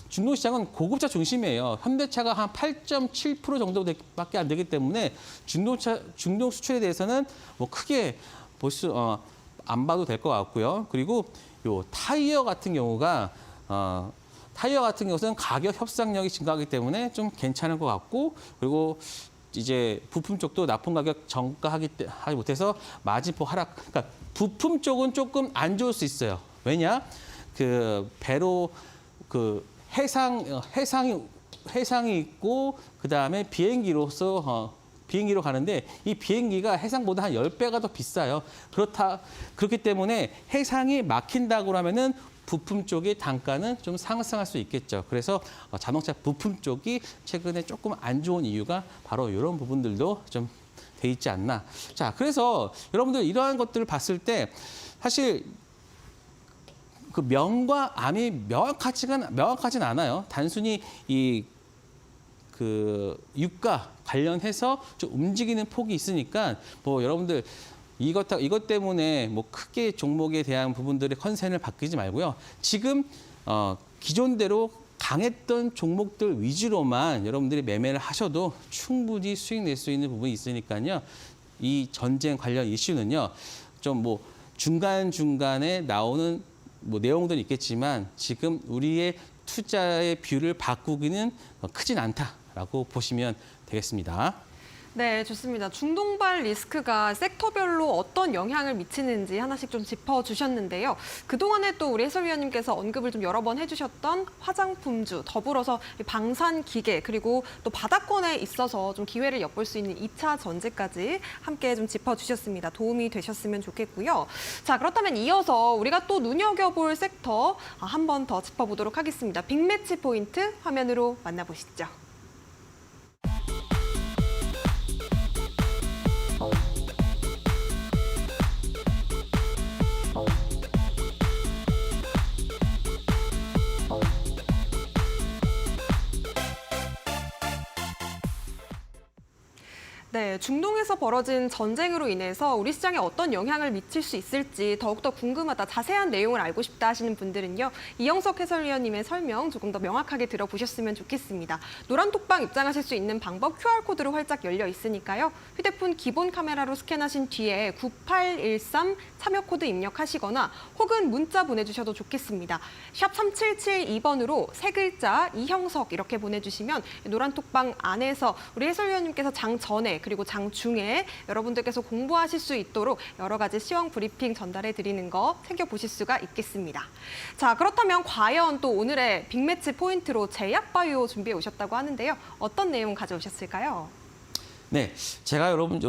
중동 시장은 고급차 중심이에요. 현대차가 한 8.7% 정도밖에 안 되기 때문에 중동 수출에 대해서는 뭐 크게 안 봐도 될 것 같고요. 그리고 요 타이어 같은 경우는 가격 협상력이 증가하기 때문에 좀 괜찮을 것 같고, 그리고 이제 부품 쪽도 납품 가격 정가하지 못해서 마진폭 하락. 그러니까 부품 쪽은 조금 안 좋을 수 있어요. 왜냐? 그 배로 해상이 있고, 그다음에 비행기로 가는데 이 비행기가 해상보다 한 10배가 더 비싸요. 그렇기 때문에 해상이 막힌다고 하면은 부품 쪽의 단가는 좀 상승할 수 있겠죠. 그래서 자동차 부품 쪽이 최근에 조금 안 좋은 이유가 바로 이런 부분들도 좀 돼 있지 않나. 자, 그래서 여러분들 이러한 것들을 봤을 때 사실 그 명과 암이 명확하진 않아요. 단순히 유가 관련해서 좀 움직이는 폭이 있으니까 뭐 여러분들 이것 때문에 뭐 크게 종목에 대한 부분들의 컨센을 바뀌지 말고요. 지금 기존대로 강했던 종목들 위주로만 여러분들이 매매를 하셔도 충분히 수익 낼 수 있는 부분이 있으니까요. 이 전쟁 관련 이슈는요. 좀 뭐 중간중간에 나오는 뭐 내용들은 있겠지만 지금 우리의 투자의 뷰를 바꾸기는 크진 않다라고 보시면 되겠습니다. 네, 좋습니다. 중동발 리스크가 섹터별로 어떤 영향을 미치는지 하나씩 좀 짚어주셨는데요. 그동안에 또 우리 해설위원님께서 언급을 좀 여러 번 해주셨던 화장품주, 더불어서 방산기계, 그리고 또 바닥권에 있어서 좀 기회를 엿볼 수 있는 2차 전지까지 함께 좀 짚어주셨습니다. 도움이 되셨으면 좋겠고요. 자, 그렇다면 이어서 우리가 또 눈여겨볼 섹터 한 번 더 짚어보도록 하겠습니다. 빅매치 포인트 화면으로 만나보시죠. 네, 중동에서 벌어진 전쟁으로 인해서 우리 시장에 어떤 영향을 미칠 수 있을지 더욱더 궁금하다, 자세한 내용을 알고 싶다 하시는 분들은요. 이영석 해설위원님의 설명 조금 더 명확하게 들어보셨으면 좋겠습니다. 노란톡방 입장하실 수 있는 방법 QR코드로 활짝 열려 있으니까요. 휴대폰 기본 카메라로 스캔하신 뒤에 9813 참여코드 입력하시거나 혹은 문자 보내주셔도 좋겠습니다. 샵 3772번으로 세 글자 이형석 이렇게 보내주시면 노란톡방 안에서 우리 해설위원님께서 장 전에 그리고 장 중에 여러분들께서 공부하실 수 있도록 여러 가지 시황 브리핑 전달해 드리는 거 챙겨보실 수가 있겠습니다. 자, 그렇다면 과연 또 오늘의 빅매치 포인트로 제약바이오 준비해 오셨다고 하는데요. 어떤 내용 가져오셨을까요? 네, 제가 여러분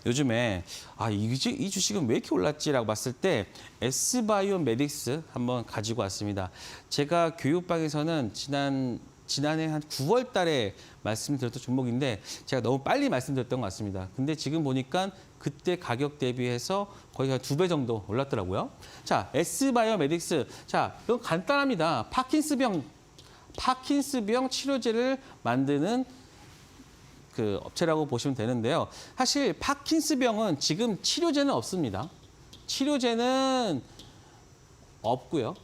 요즘에 이 주식은 왜 이렇게 올랐지라고 봤을 때 S바이오메딕스 한번 가지고 왔습니다. 제가 교육방에서는 지난해 한 9월 달에 말씀드렸던 종목인데 제가 너무 빨리 말씀드렸던 것 같습니다. 근데 지금 보니까 그때 가격 대비해서 거의 한 2배 정도 올랐더라고요. 자, S바이오메딕스. 자, 이건 간단합니다. 파킨스병 치료제를 만드는 그 업체라고 보시면 되는데요. 사실 파킨스병은 지금 치료제는 없습니다. 치료제는 없고요.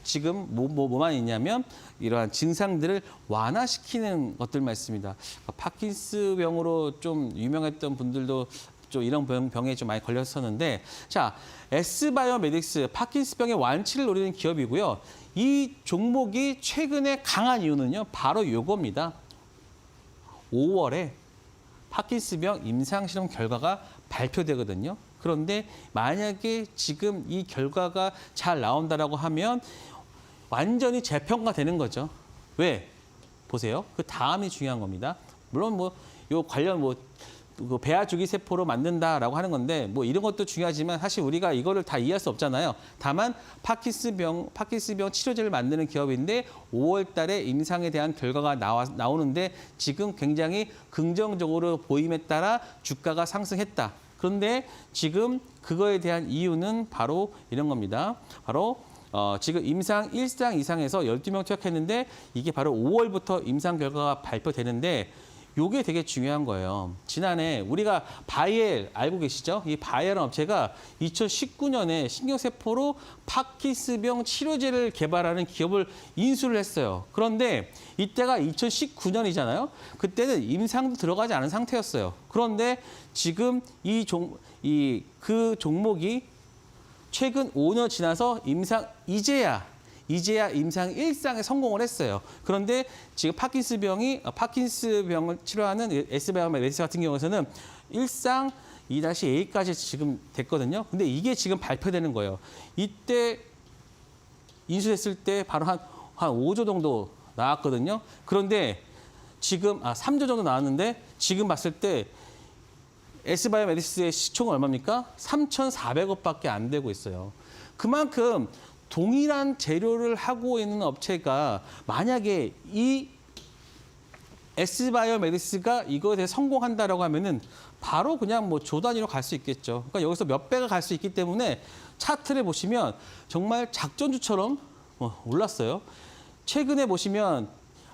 지금 뭐만 있냐면 이러한 증상들을 완화시키는 것들만 있습니다. 파킨스병으로 좀 유명했던 분들도 좀 이런 병에 좀 많이 걸렸었는데, 자, S바이오메딕스 파킨스병의 완치를 노리는 기업이고요. 이 종목이 최근에 강한 이유는요, 바로 요겁니다. 5월에 파킨슨병 임상실험 결과가 발표되거든요. 그런데 만약에 지금 이 결과가 잘 나온다라고 하면 완전히 재평가되는 거죠. 왜? 보세요. 그 다음이 중요한 겁니다. 물론 뭐 요 관련 그 배아주기 세포로 만든다라고 하는 건데 뭐 이런 것도 중요하지만 사실 우리가 이거를 다 이해할 수 없잖아요. 다만 파킨슨병 치료제를 만드는 기업인데 5월 달에 임상에 대한 결과가 나오는데 지금 굉장히 긍정적으로 보임에 따라 주가가 상승했다. 그런데 지금 그거에 대한 이유는 바로 이런 겁니다. 바로 지금 임상 1상 이상에서 12명 투약했는데 이게 바로 5월부터 임상 결과가 발표되는데 요게 되게 중요한 거예요. 지난해 우리가 바이엘 알고 계시죠? 이 바이엘은 업체가 2019년에 신경세포로 파킨슨병 치료제를 개발하는 기업을 인수를 했어요. 그런데 이때가 2019년이잖아요. 그때는 임상도 들어가지 않은 상태였어요. 그런데 지금 그 종목이 최근 5년 지나서 이제야 임상 1상에 성공을 했어요. 그런데 지금 파킨슨병을 치료하는 S바이오메디스 같은 경우에는 1상 2-A까지 지금 됐거든요. 근데 이게 지금 발표되는 거예요. 이때 인수했을 때 바로 한 5조 정도 나왔거든요. 그런데 지금 3조 정도 나왔는데 지금 봤을 때 S바이오메디스의 시총은 얼마입니까? 3,400억밖에 안 되고 있어요. 그만큼 동일한 재료를 하고 있는 업체가 만약에 이 S바이오메디스가 이거에 대해 성공한다라고 하면은 바로 그냥 뭐 조 단위로 갈 수 있겠죠. 그러니까 여기서 몇 배가 갈 수 있기 때문에 차트를 보시면 정말 작전주처럼 올랐어요. 최근에 보시면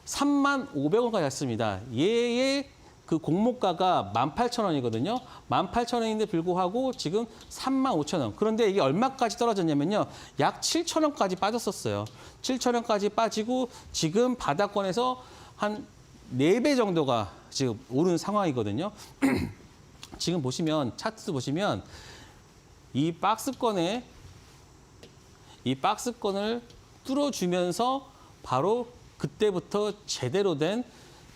35,500원까지 갔습니다. 얘의 그 공모가가 18,000원이거든요. 18,000원인데 불구하고 지금 35,000원. 그런데 이게 얼마까지 떨어졌냐면요. 약 7,000원까지 빠졌었어요. 7,000원까지 빠지고 지금 바닥권에서 한 4배 정도가 지금 오른 상황이거든요. 지금 보시면 차트 보시면 이 박스권을 뚫어주면서 바로 그때부터 제대로 된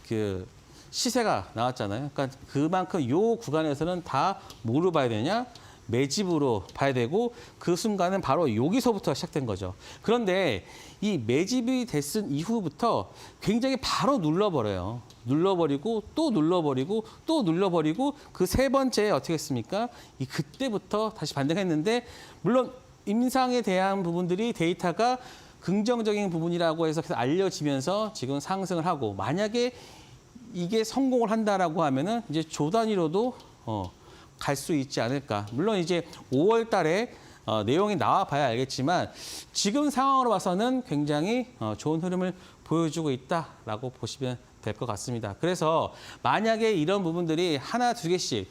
그 시세가 나왔잖아요. 그러니까 그만큼 이 구간에서는 다 뭐로 봐야 되냐? 매집으로 봐야 되고 그 순간은 바로 여기서부터 시작된 거죠. 그런데 이 매집이 됐은 이후부터 굉장히 바로 눌러버려요. 눌러버리고 또 눌러버리고 또 눌러버리고 그 세 번째에 어떻게 했습니까? 그때부터 다시 반등했는데 물론 임상에 대한 부분들이 데이터가 긍정적인 부분이라고 해서 계속 알려지면서 지금 상승을 하고 만약에 이게 성공을 한다라고 하면은 이제 조 단위로도 갈 수 있지 않을까. 물론 이제 5월 달에 내용이 나와 봐야 알겠지만 지금 상황으로 봐서는 굉장히 좋은 흐름을 보여주고 있다라고 보시면 될 것 같습니다. 그래서 만약에 이런 부분들이 하나, 두 개씩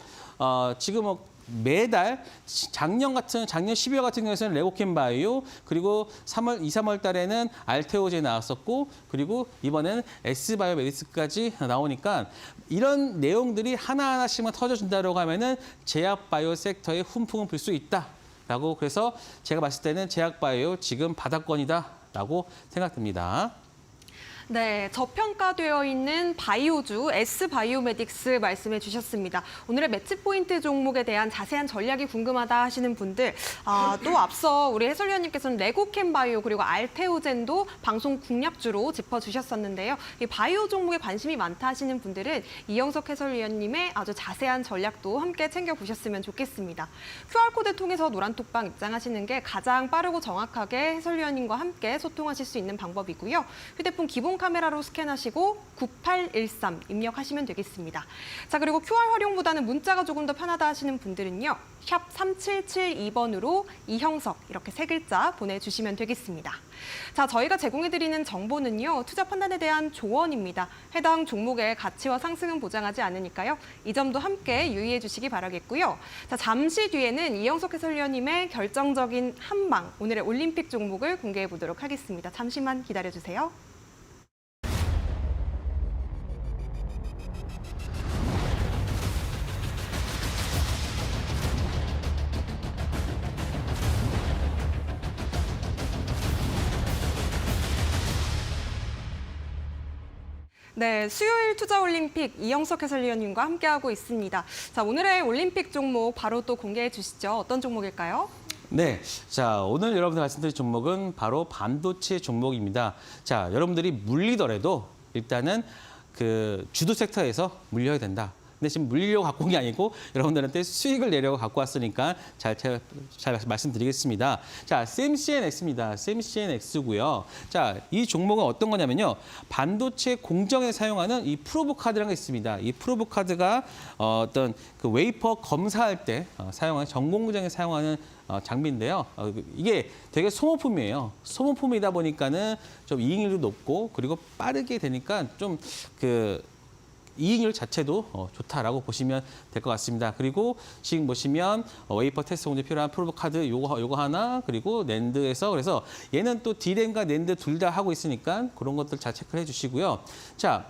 지금 매달 작년 12월 같은 경우에는 레고캠 바이오 그리고 3월 달에는 알테오제 나왔었고 그리고 이번에는 S바이오메디스까지 나오니까 이런 내용들이 하나하나씩만 터져준다고 하면은 제약바이오 섹터에 훈풍을 불 수 있다라고 그래서 제가 봤을 때는 제약바이오 지금 바닥권이다라고 생각됩니다. 네, 저평가되어 있는 바이오주 S바이오메딕스 말씀해 주셨습니다. 오늘의 매치 포인트 종목에 대한 자세한 전략이 궁금하다 하시는 분들, 또 앞서 우리 해설위원님께서는 레고캠 바이오 그리고 알테오젠도 방송 공략주로 짚어주셨었는데요. 이 바이오 종목에 관심이 많다 하시는 분들은 이영석 해설위원님의 아주 자세한 전략도 함께 챙겨보셨으면 좋겠습니다. QR코드 통해서 노란톡방 입장하시는 게 가장 빠르고 정확하게 해설위원님과 함께 소통하실 수 있는 방법이고요. 휴대폰 기본 카메라로 스캔하시고 9813 입력하시면 되겠습니다. 자, 그리고 QR 활용보다는 문자가 조금 더 편하다 하시는 분들은요. 샵 3772번으로 이형석 이렇게 3글자 보내주시면 되겠습니다. 자, 저희가 제공해드리는 정보는요. 투자 판단에 대한 조언입니다. 해당 종목의 가치와 상승은 보장하지 않으니까요. 이 점도 함께 유의해 주시기 바라겠고요. 자, 잠시 뒤에는 이영석 해설위원님의 결정적인 한방, 오늘의 올림픽 종목을 공개해 보도록 하겠습니다. 잠시만 기다려주세요. 네, 수요일 투자올림픽 이영석 해설위원님과 함께하고 있습니다. 자, 오늘의 올림픽 종목 바로 또 공개해 주시죠. 어떤 종목일까요? 네, 자 오늘 여러분들 말씀드릴 종목은 바로 반도체 종목입니다. 자, 여러분들이 물리더라도 일단은 그 주도 섹터에서 물려야 된다. 근데 지금 물리려고 갖고 온 게 아니고 여러분들한테 수익을 내려고 갖고 왔으니까 잘 말씀드리겠습니다. 자, CMCNX입니다. CMCNX고요. 자, 이 종목은 어떤 거냐면요. 반도체 공정에 사용하는 이 프로브 카드라는 게 있습니다. 이 프로브 카드가 어떤 그 웨이퍼 검사할 때 사용하는 전공정에 사용하는 장비인데요. 이게 되게 소모품이에요. 소모품이다 보니까는 좀 이익률도 높고 그리고 빠르게 되니까 좀 이익률 자체도 좋다라고 보시면 될 것 같습니다. 그리고 지금 보시면 웨이퍼 테스트 공제 필요한 프로브 카드 요거 하나 그리고 낸드에서 그래서 얘는 또 D램과 낸드 둘 다 하고 있으니까 그런 것들 잘 체크를 해주시고요. 자,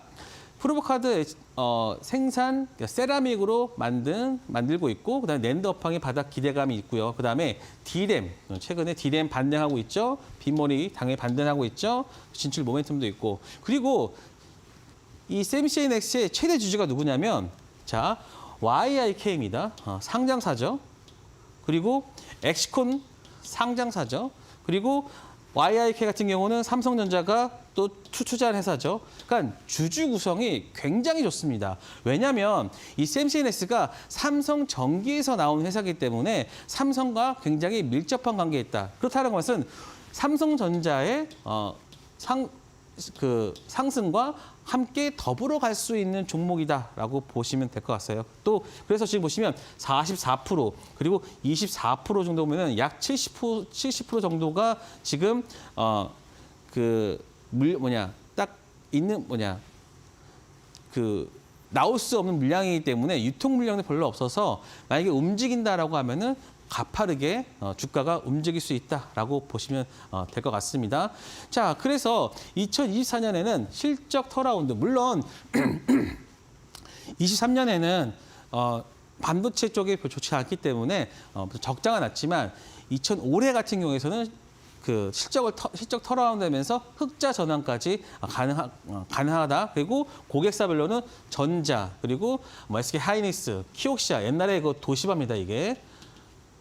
프로브 카드 생산 세라믹으로 만들고 있고 그다음에 낸드 업황에 바닥 기대감이 있고요. 그다음에 D램 최근에 D램 반등하고 있죠. 빈머리 당연히 반등하고 있죠. 진출 모멘텀도 있고 그리고 이 CMCNX의 최대 주주가 누구냐면 자 YIK입니다. 상장사죠. 그리고 엑시콘 상장사죠. 그리고 YIK 같은 경우는 삼성전자가 또 투자한 회사죠. 그러니까 주주 구성이 굉장히 좋습니다. 왜냐하면 이 CMCNX가 삼성전기에서 나온 회사이기 때문에 삼성과 굉장히 밀접한 관계에 있다. 그렇다는 것은 삼성전자의 상승과 함께 더불어 갈 수 있는 종목이다라고 보시면 될 것 같아요. 또 그래서 지금 보시면 44% 그리고 24% 정도면은 약 70% 정도가 지금 나올 수 없는 물량이기 때문에 유통 물량도 별로 없어서 만약에 움직인다라고 하면은 가파르게 주가가 움직일 수 있다라고 보시면 될 것 같습니다. 자, 그래서 2024년에는 실적 턴어라운드 물론 23년에는 반도체 쪽이 별로 좋지 않기 때문에 적자가 났지만 올해 같은 경우에서는 그 실적 턴어라운드하면서 흑자 전환까지 가능하다. 그리고 고객사별로는 전자 그리고 SK 하이닉스, 키옥시아 옛날에 그 도시바입니다 이게.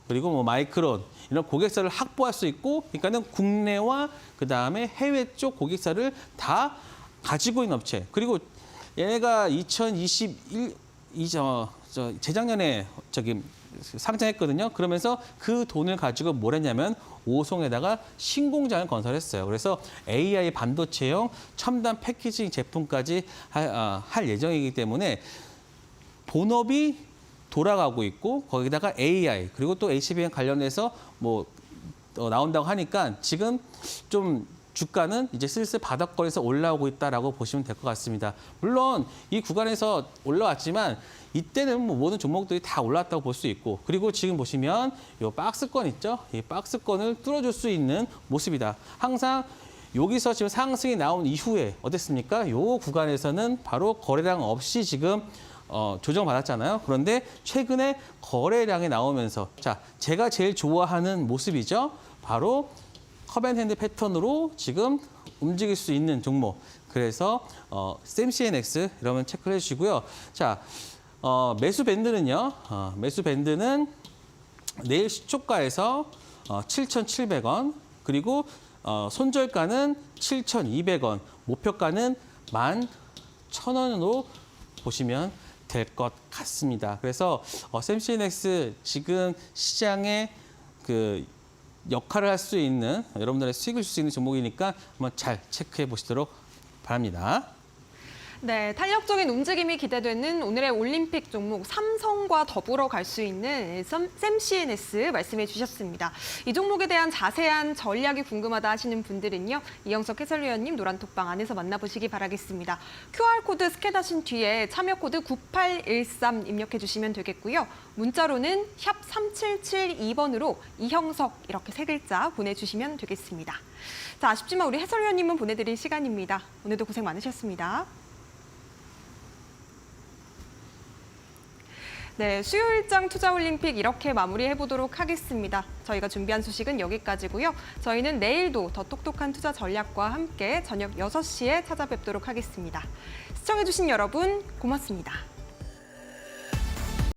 그리고 마이크론 이런 고객사를 확보할 수 있고, 그러니까는 국내와 그 다음에 해외 쪽 고객사를 다 가지고 있는 업체. 그리고 얘네가 2021 재작년에 상장했거든요. 그러면서 그 돈을 가지고 뭘 했냐면 오송에다가 신공장을 건설했어요. 그래서 AI 반도체용 첨단 패키징 제품까지 할 예정이기 때문에 본업이 돌아가고 있고 거기다가 AI 그리고 또 HBM 관련해서 나온다고 하니까 지금 좀 주가는 이제 슬슬 바닥권에서 올라오고 있다라고 보시면 될 것 같습니다. 물론 이 구간에서 올라왔지만 이때는 모든 종목들이 다 올랐다고 볼 수 있고, 그리고 지금 보시면 이 박스권 있죠? 이 박스권을 뚫어줄 수 있는 모습이다. 항상 여기서 지금 상승이 나온 이후에 어땠습니까? 이 구간에서는 바로 거래량 없이 지금 조정받았잖아요. 그런데 최근에 거래량이 나오면서 자, 제가 제일 좋아하는 모습이죠. 바로 컵앤핸드 패턴으로 지금 움직일 수 있는 종목. 그래서 CMCNX 이러면 체크를 해주시고요. 자, 매수 밴드는요. 매수 밴드는 내일 시초가에서 7,700원 그리고 손절가는 7,200원, 목표가는 11,000원으로 보시면 될 것 같습니다. 그래서 CMCNX 지금 시장에 그 역할을 할 수 있는, 여러분들의 수익을 줄 수 있는 종목이니까 한번 잘 체크해 보시도록 바랍니다. 네, 탄력적인 움직임이 기대되는 오늘의 올림픽 종목 삼성과 더불어 갈 수 있는 CMCNX 말씀해 주셨습니다. 이 종목에 대한 자세한 전략이 궁금하다 하시는 분들은요. 이영석 해설위원님 노란톡방 안에서 만나보시기 바라겠습니다. QR코드 스캔하신 뒤에 참여코드 9813 입력해 주시면 되겠고요. 문자로는 샵 3772번으로 이형석 이렇게 세 글자 보내주시면 되겠습니다. 자, 아쉽지만 우리 해설위원님은 보내드릴 시간입니다. 오늘도 고생 많으셨습니다. 네, 수요일장 투자올림픽 이렇게 마무리해보도록 하겠습니다. 저희가 준비한 소식은 여기까지고요. 저희는 내일도 더 똑똑한 투자 전략과 함께 저녁 6시에 찾아뵙도록 하겠습니다. 시청해주신 여러분 고맙습니다.